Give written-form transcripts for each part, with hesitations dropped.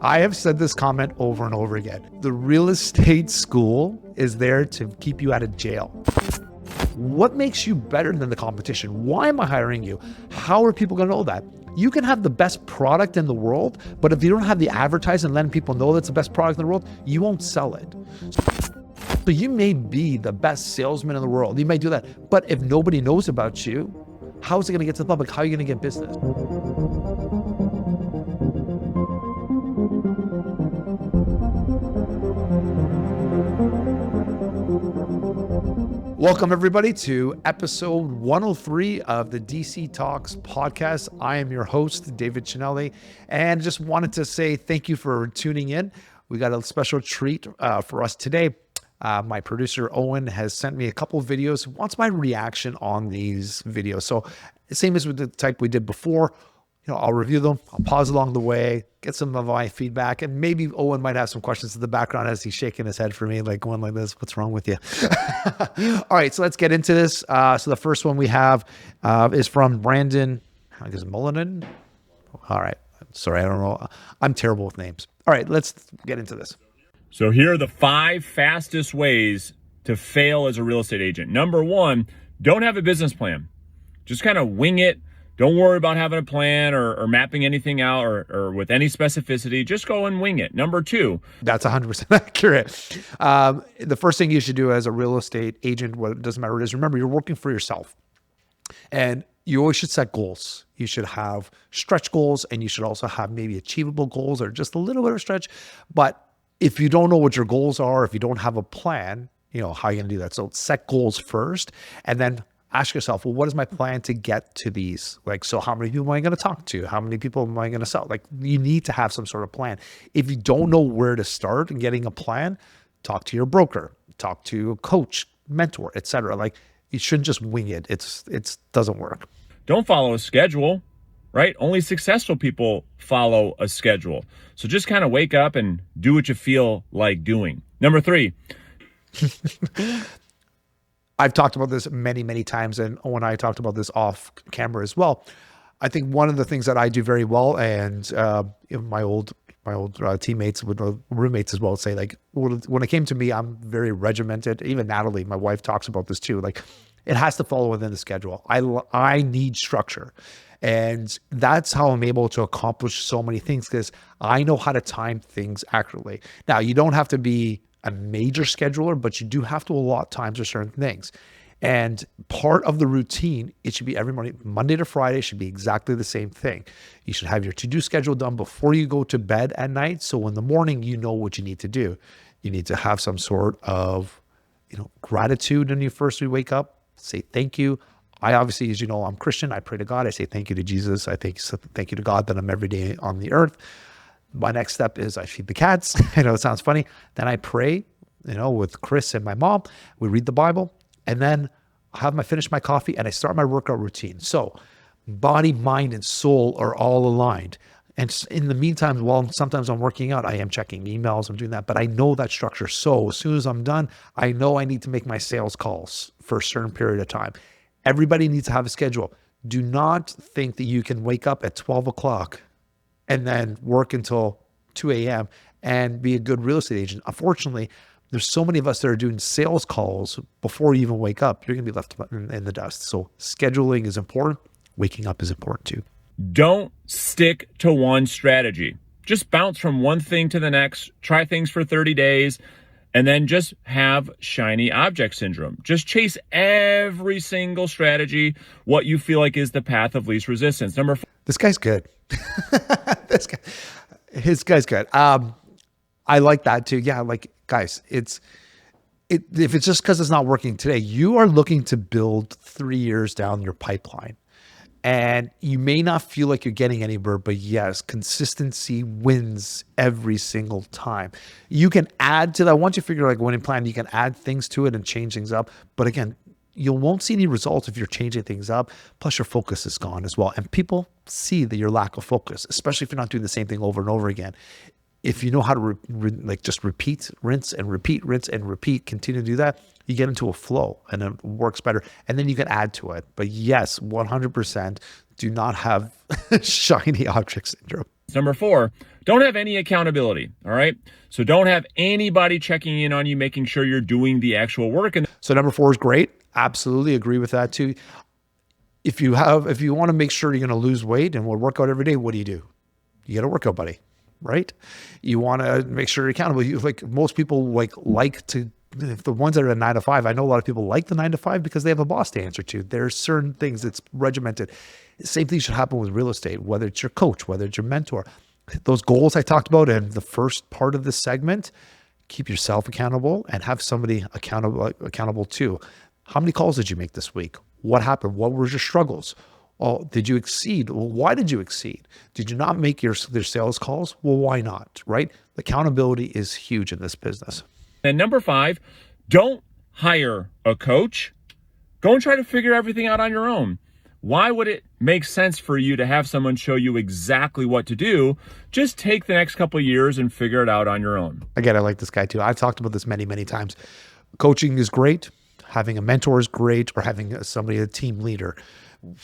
I have said this comment over and over again. The real estate school is there to keep you out of jail. What makes you better than the competition? Why am I hiring you? How are people going to know that? You can have the best product in the world, but if you don't have the advertising and letting people know that's the best product in the world, you won't sell it. So you may be the best salesman in the world. You may do that. But if nobody knows about you, how is it going to get to the public? How are you going to get business? Welcome, everybody, to episode 103 of the DC Talks podcast. I am your host, David Cinelli, and just wanted to say thank you for tuning in. We got a special treat for us today. My producer, Owen, has sent me a couple of videos, wants my reaction on these videos. So same as with the type we did before, I'll review them, I'll pause along the way, get some of my feedback, and maybe Owen might have some questions in the background as he's shaking his head for me, like going like this, what's wrong with you? All right, so let's get into this. So the first one we have is from Brandon, I guess Mullinen. All right, sorry, I don't know. I'm terrible with names. All right, let's get into this. So here are the 5 fastest ways to fail as a real estate agent. Number 1, don't have a business plan. Just kind of wing it. Don't worry about having a plan or mapping anything out or with any specificity. Just go and wing it. Number 2. That's 100% accurate. The first thing you should do as a real estate agent, what it doesn't matter what it is, remember, you're working for yourself. And you always should set goals. You should have stretch goals, and you should also have maybe achievable goals or just a little bit of stretch. But if you don't know what your goals are, if you don't have a plan, how are you going to do that? So set goals first, and then ask yourself, well, what is my plan to get to these? So how many people am I going to talk to? How many people am I going to sell? You need to have some sort of plan. If you don't know where to start in getting a plan, talk to your broker, talk to a coach, mentor, etc. You shouldn't just wing it. It doesn't work. Don't follow a schedule, right? Only successful people follow a schedule. So just kind of wake up and do what you feel like doing. Number 3. I've talked about this many, many times, and Owen and I talked about this off camera as well. I think one of the things that I do very well, and my old teammates, roommates as well, say when it came to me, I'm very regimented. Even Natalie, my wife, talks about this too. It has to follow within the schedule. I need structure. And that's how I'm able to accomplish so many things, because I know how to time things accurately. Now, you don't have to be a major scheduler, but you do have to allot times for certain things. And part of the routine, it should be every morning, Monday to Friday, should be exactly the same thing. You should have your to-do schedule done before you go to bed at night. So in the morning, you know what you need to do. You need to have some sort of, gratitude when you first wake up. Say thank you. I obviously, as you know, I'm Christian. I pray to God. I say thank you to Jesus. I thank you to God that I'm every day on the earth. My next step is I feed the cats. I know it sounds funny. Then I pray, with Chris and my mom. We read the Bible, and then I finish my coffee, and I start my workout routine. So body, mind, and soul are all aligned. And in the meantime, while sometimes I'm working out, I am checking emails, I'm doing that, but I know that structure. So as soon as I'm done, I know I need to make my sales calls for a certain period of time. Everybody needs to have a schedule. Do not think that you can wake up at 12 o'clock and then work until 2 a.m. and be a good real estate agent. Unfortunately, there's so many of us that are doing sales calls before you even wake up. You're going to be left in the dust. So scheduling is important. Waking up is important too. Don't stick to one strategy. Just bounce from one thing to the next. Try things for 30 days. And then just have shiny object syndrome. Just chase every single strategy, what you feel like is the path of least resistance. Number 4. This guy's good. His guy's good. I like that too. Yeah, guys, if it's just because it's not working today, you are looking to build 3 years down your pipeline. And you may not feel like you're getting anywhere, but yes, consistency wins every single time. You can add to that. Once you figure out winning plan, you can add things to it and change things up. But again, you won't see any results if you're changing things up. Plus your focus is gone as well. And people see that your lack of focus, especially if you're not doing the same thing over and over again. If you know how to just repeat, rinse and repeat, continue to do that, you get into a flow and it works better. And then you can add to it. But yes, 100% do not have shiny object syndrome. Number 4, Don't have any accountability, all right? So don't have anybody checking in on you, making sure you're doing the actual work. And So number 4 is great. Absolutely agree with that too. If you want to make sure you're going to lose weight and will work out every day, what do? You got a workout buddy, right? You want to make sure you're accountable. Like most people like to, if the ones that are at 9 to 5, I know a lot of people like the 9 to 5 because they have a boss to answer to. There's certain things that's regimented. Same thing should happen with real estate, whether it's your coach, whether it's your mentor. Those goals I talked about in the first part of this segment, keep yourself accountable and have somebody accountable too. How many calls did you make this week? What happened? What were your struggles? Oh, did you exceed? Well, why did you exceed? Did you not make their sales calls? Well, why not? Right? Accountability is huge in this business. then number 5, don't hire a coach. Go and try to figure everything out on your own. Why would it make sense for you to have someone show you exactly what to do? Just take the next couple of years and figure it out on your own. Again, I like this guy too. I've talked about this many, many times. Coaching is great. Having a mentor is great, or having somebody, a team leader,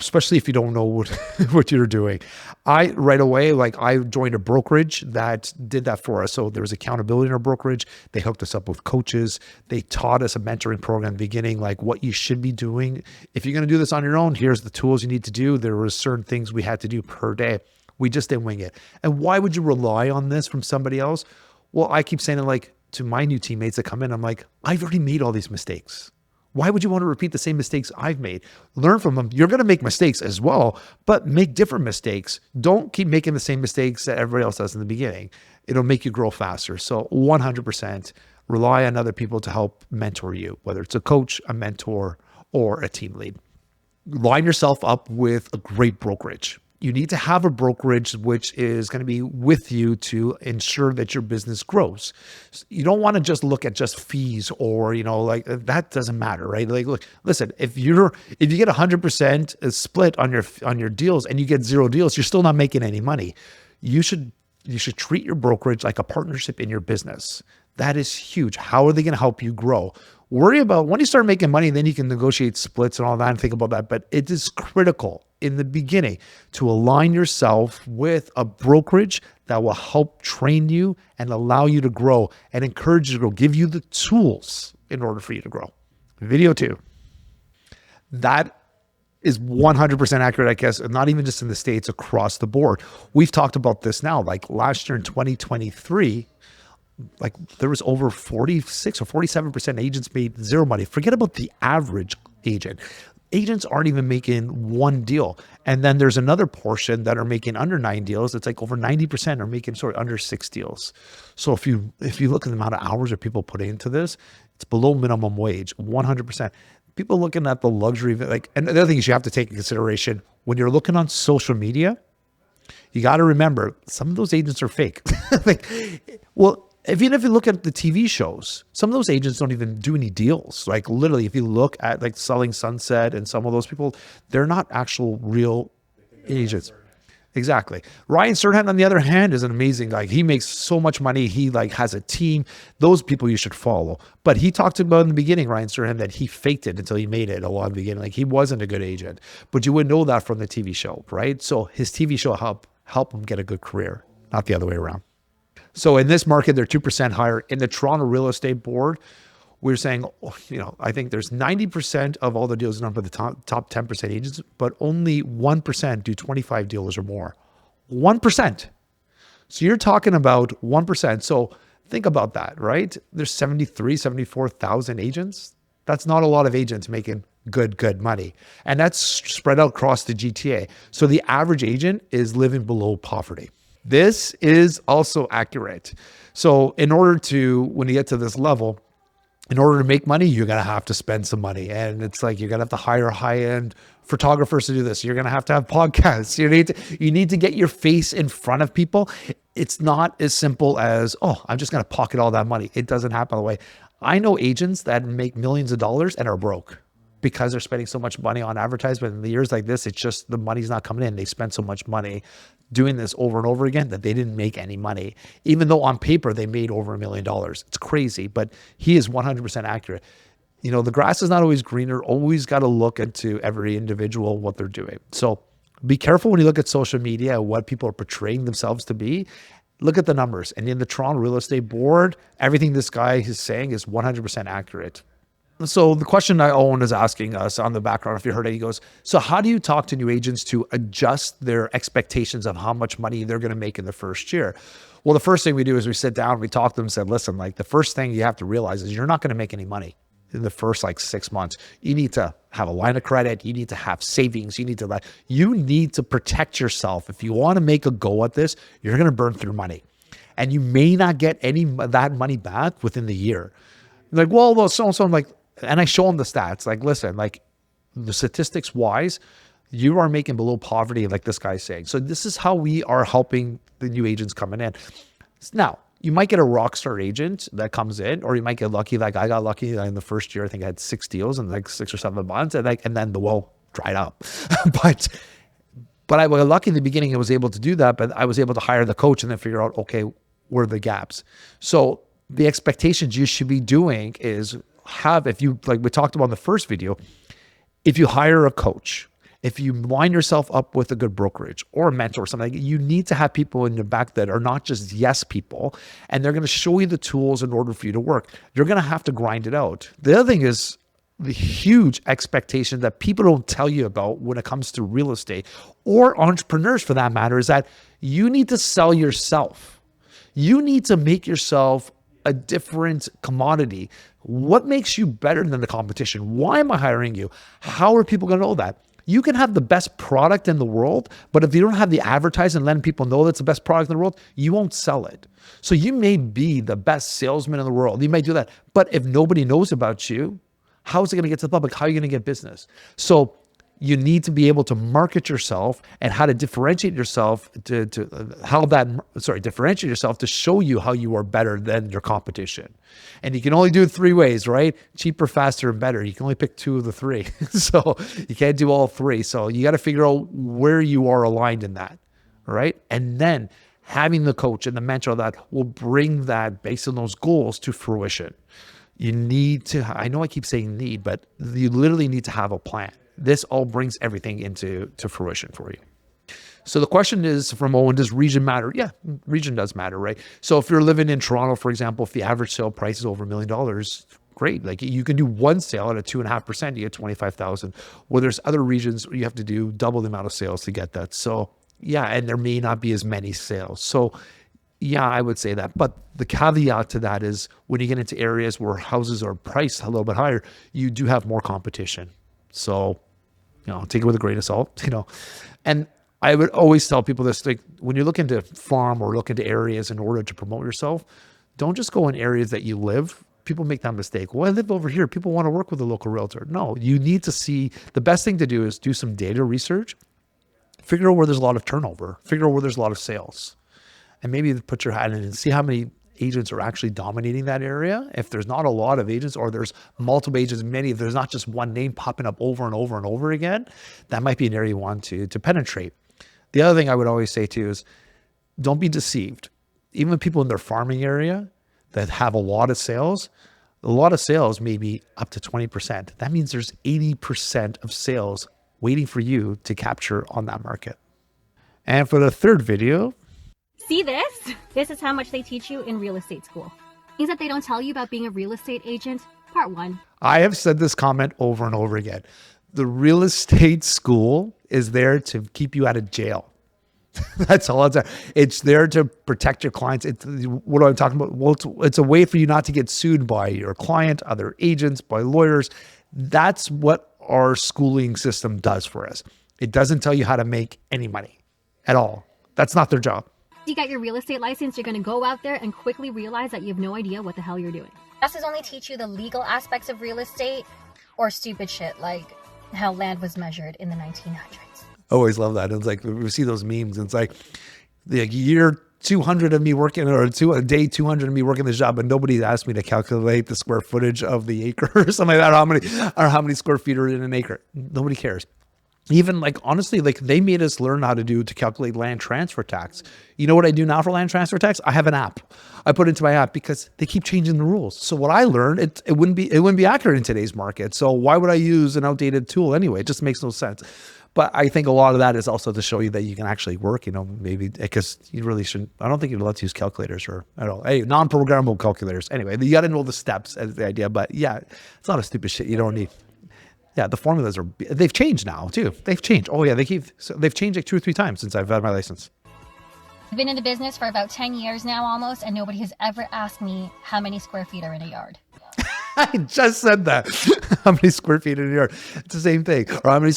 especially if you don't know what you're doing. I joined a brokerage that did that for us. So there was accountability in our brokerage. They hooked us up with coaches. They taught us a mentoring program at the beginning, like what you should be doing. If you're going to do this on your own, here's the tools you need to do. There were certain things we had to do per day. We just didn't wing it. And why would you rely on this from somebody else? Well, I keep saying it like to my new teammates that come in, I'm like, I've already made all these mistakes. Why would you want to repeat the same mistakes I've made? Learn from them. You're going to make mistakes as well, but make different mistakes. Don't keep making the same mistakes that everybody else does in the beginning. It'll make you grow faster. So 100% rely on other people to help mentor you, whether it's a coach, a mentor, or a team lead. Line yourself up with a great brokerage. You need to have a brokerage which is going to be with you to ensure that your business grows. You don't want to just look at just fees or, that doesn't matter, right? Like, look, listen, if you get 100% split on your deals and you get 0 deals, you're still not making any money. You should treat your brokerage like a partnership in your business. That is huge. How are they going to help you grow? Worry about when you start making money, then you can negotiate splits and all that and think about that. But it is critical in the beginning to align yourself with a brokerage that will help train you and allow you to grow and encourage you to grow, give you the tools in order for you to grow. Video 2. That is 100% accurate, I guess, not even just in the States, across the board. We've talked about this now, like last year in 2023, like there was over 46 or 47% agents made 0 money. Forget about the average agent. Agents aren't even making 1 deal. And then there's another portion that are making under 9 deals. It's like over 90% are making under 6 deals. So if you look at the amount of hours that people put into this, it's below minimum wage, 100%. People looking at the luxury, and the other thing is you have to take in consideration when you're looking on social media, you got to remember some of those agents are fake. Even if you look at the TV shows, some of those agents don't even do any deals. Like literally, if you look at like Selling Sunset and some of those people, they're not actual real agents. Exactly. Ryan Serhant, on the other hand, is an amazing guy. He makes so much money. He has a team. Those people you should follow. But he talked about in the beginning, Ryan Serhant, that he faked it until he made it a lot in the beginning. Like he wasn't a good agent, but you wouldn't know that from the TV show, right? So his TV show help him get a good career, not the other way around. So in this market, they're 2% higher. In the Toronto Real Estate Board, we're saying, I think there's 90% of all the deals done by the top 10% agents, but only 1% do 25 deals or more. 1%. So you're talking about 1%. So think about that, right? There's 74,000 agents. That's not a lot of agents making good money. And that's spread out across the GTA. So the average agent is living below poverty. This is also accurate. So when you get to this level, in order to make money, you're going to have to spend some money. And it's like, you're going to have to hire high-end photographers to do this. You're going to have podcasts. You need to get your face in front of people. It's not as simple as, I'm just going to pocket all that money. It doesn't happen that way. I know agents that make millions of dollars and are broke because they're spending so much money on advertisement. In the years like this, it's just the money's not coming in. They spend so much money doing this over and over again that they didn't make any money, even though on paper they made over $1 million. It's crazy, but he is 100% accurate. The grass is not always greener. Always got to look into every individual, what they're doing. So be careful when you look at social media, what people are portraying themselves to be. Look at the numbers. And in the Toronto Real Estate Board, everything this guy is saying is 100% accurate. So the question that Owen is asking us on the background, if you heard it, he goes, so how do you talk to new agents to adjust their expectations of how much money they're going to make in the first year? Well, the first thing we do is we sit down, we talk to them and said, listen, like the first thing you have to realize is you're not going to make any money in the first like 6 months. You need to have a line of credit. You need to have savings. You need to protect yourself. If you want to make a go at this, you're going to burn through money and you may not get any of that money back within the year. Like, well, so-and-so, I'm like, and I show them the stats, like, listen, like the statistics wise, you are making below poverty, like this guy's saying. So this is how we are helping the new agents coming in. Now, you might get a rock star agent that comes in, or you might get lucky. Like I got lucky in the first year. I think I had 6 deals in like 6 or 7 months, and then the well dried up. but I was lucky in the beginning. I was able to do that, but I was able to hire the coach and then figure out, okay, where are the gaps? So the expectations you should be doing is if you, like we talked about in the first video, if you hire a coach, if you line yourself up with a good brokerage or a mentor or something, you need to have people in your back that are not just yes people, and they're going to show you the tools in order for you to work. You're going to have to grind it out. The other thing is the huge expectation that people don't tell you about when it comes to real estate or entrepreneurs for that matter is that you need to sell yourself. You need to make yourself a different commodity. What makes you better than the competition? Why am I hiring you? How are people going to know that? You can have the best product in the world, but if you don't have the advertising and letting people know that's the best product in the world, you won't sell it. So you may be the best salesman in the world. You may do that. But if nobody knows about you, how is it going to get to the public? How are you going to get business? So you need to be able to market yourself and how to differentiate yourself differentiate yourself to show you how you are better than your competition. And you can only do it 3 ways, right? Cheaper, faster, and better. You can only pick 2 of the 3. So you can't do all 3. So you got to figure out where you are aligned in that, right? And then having the coach and the mentor that will bring that based on those goals to fruition. You need to, I know I keep saying need, but you literally need to have a plan. This all brings everything into fruition for you. So the question is from Owen, does region matter? Yeah, region does matter, right? So if you're living in Toronto, for example, if the average sale price is over $1 million, great. Like you can do one sale at a 2.5%, you get 25,000. Well, there's other regions where you have to do double the amount of sales to get that. So yeah, and there may not be as many sales. So yeah, I would say that. But the caveat to that is when you get into areas where houses are priced a little bit higher, you do have more competition. So, take it with a grain of salt, And I would always tell people this, like when you look into farm or look into areas in order to promote yourself, don't just go in areas that you live. People make that mistake. Well, I live over here. People want to work with a local realtor. No, you need to see, the best thing to do is do some data research, figure out where there's a lot of turnover, figure out where there's a lot of sales, and maybe put your hat in and see how many agents are actually dominating that area. If there's not a lot of agents or there's multiple agents, if there's not just one name popping up over and over and over again, that might be an area you want to penetrate. The other thing I would always say too is don't be deceived. Even people in their farming area that have a lot of sales may be up to 20%. That means there's 80% of sales waiting for you to capture on that market. And for the third video, see this? This is how much they teach you in real estate school. Things that they don't tell you about being a real estate agent. Part 1. I have said this comment over and over again. The real estate school is there to keep you out of jail. That's all it's there. It's there to protect your clients. What I'm talking about? Well, it's a way for you not to get sued by your client, other agents, by lawyers. That's what our schooling system does for us. It doesn't tell you how to make any money at all. That's not their job. You got your real estate license, you're going to go out there and quickly realize that you have no idea what the hell you're doing. Classes only teach you the legal aspects of real estate or stupid shit like how land was measured in the 1900s. I always love that. It's like we see those memes and it's like the year 200 of me working day 200 of me working this job, and nobody asked me to calculate the square footage of the acre or something like that, or how many square feet are in an acre. Nobody cares. Even honestly, they made us learn how to calculate land transfer tax. You know what I do now for land transfer tax? I have an app. I put it into my app because they keep changing the rules. So what I learned, it wouldn't be accurate in today's market. So why would I use an outdated tool anyway? It just makes no sense. But I think a lot of that is also to show you that you can actually work, maybe because you really shouldn't. I don't think you're allowed to use calculators or at all. Hey, non-programmable calculators. Anyway, you got to know the steps as the idea. But yeah, it's not a stupid shit you don't need. Yeah, the formulas they've changed now too. They've changed. Oh yeah, they've changed like 2 or 3 times since I've had my license. I've been in the business for about 10 years now almost, and nobody has ever asked me how many square feet are in a yard. I just said that. How many square feet in a yard? It's the same thing. Or how many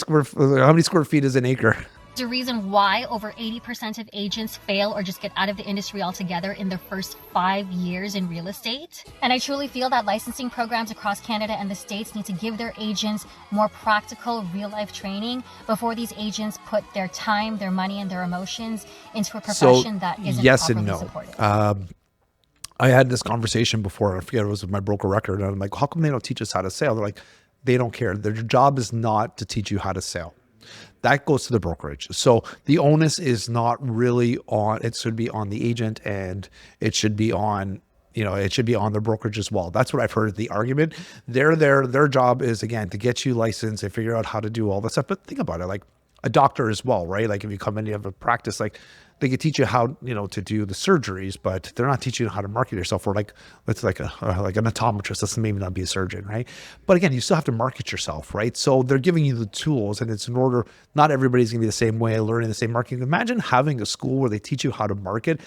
square feet is an acre? There's a reason why over 80% of agents fail or just get out of the industry altogether in their first 5 years in real estate. And I truly feel that licensing programs across Canada and the States need to give their agents more practical, real-life training before these agents put their time, their money, and their emotions into a profession that isn't yes properly and no. supported. I had this conversation before. I forget, it was with my broker record. And I'm like, how come they don't teach us how to sell? They're like, they don't care. Their job is not to teach you how to sell. That goes to the brokerage. So the onus is not really on, it should be on the agent, and it should be on, it should be on the brokerage as well. That's what I've heard the argument. Their job is, again, to get you licensed and figure out how to do all this stuff. But think about it, like a doctor as well, right? Like if you come in, you have a practice, like they could teach you how, to do the surgeries, but they're not teaching you how to market yourself. Or like, it's like an optometrist. That's maybe not be a surgeon, right? But again, you still have to market yourself, right? So they're giving you the tools, and it's in order, not everybody's gonna be the same way, learning the same marketing. Imagine having a school where they teach you how to market,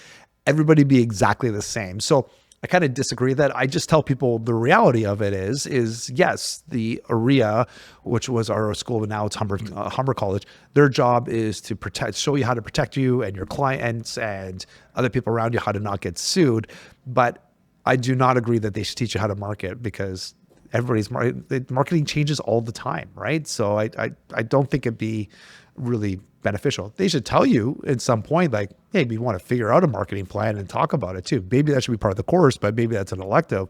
everybody be exactly the same. So I kind of disagree with that. I just tell people the reality of it is yes, the AREA, which was our school, but now it's Humber College, their job is to show you how to protect you and your clients and other people around you, how to not get sued. But I do not agree that they should teach you how to market, because marketing changes all the time, right? So I don't think it'd be really beneficial. They should tell you at some point, like, hey, we want to figure out a marketing plan and talk about it too. Maybe that should be part of the course, but maybe that's an elective.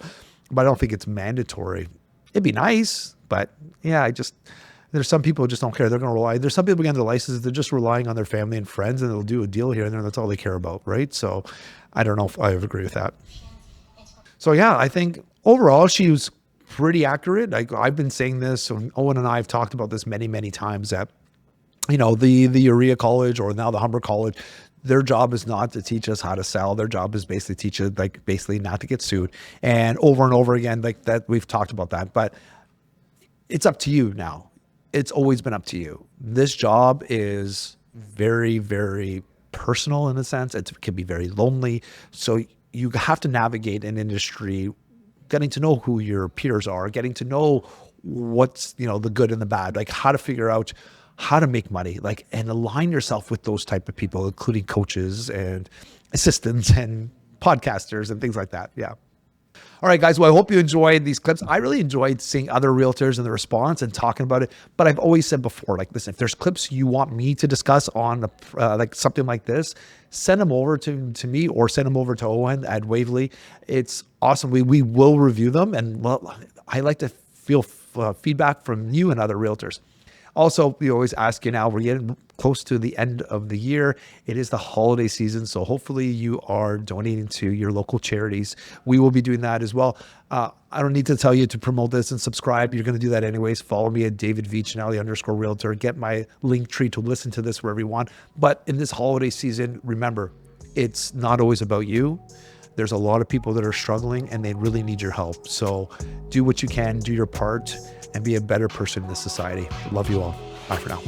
But I don't think it's mandatory. It'd be nice, but yeah, there's some people who just don't care. They're going to rely. There's some people getting their licenses, they're just relying on their family and friends, and they'll do a deal here and there. That's all they care about, right? So I don't know if I agree with that. So yeah, I think overall she was pretty accurate. I've been saying this, and Owen and I have talked about this many, many times, that the AREA College, or now the Humber College, their job is not to teach us how to sell. Their job is basically teach us, basically not to get sued. And over again, like that, we've talked about that, but it's up to you now. It's always been up to you. This job is very, very personal in a sense. It can be very lonely. So you have to navigate an industry, getting to know who your peers are, getting to know what's, the good and the bad, like how to figure out how to make money, and align yourself with those type of people, including coaches and assistants and podcasters and things like that. Yeah. All right, guys. Well, I hope you enjoyed these clips. I really enjoyed seeing other realtors and the response and talking about it. But I've always said before, listen, if there's clips you want me to discuss on something like this, send them over to me, or send them over to Owen at Waverly. It's awesome. We will review them. And I like to feel feedback from you and other realtors. Also, we always ask you now, we're getting close to the end of the year. It is the holiday season, so hopefully you are donating to your local charities. We will be doing that as well. I don't need to tell you to promote this and subscribe. You're going to do that anyways. Follow me at Cinelli_Realtor. Get my link tree to listen to this wherever you want. But in this holiday season, remember, it's not always about you. There's a lot of people that are struggling, and they really need your help. So do what you can, do your part, and be a better person in this society. Love you all. Bye for now.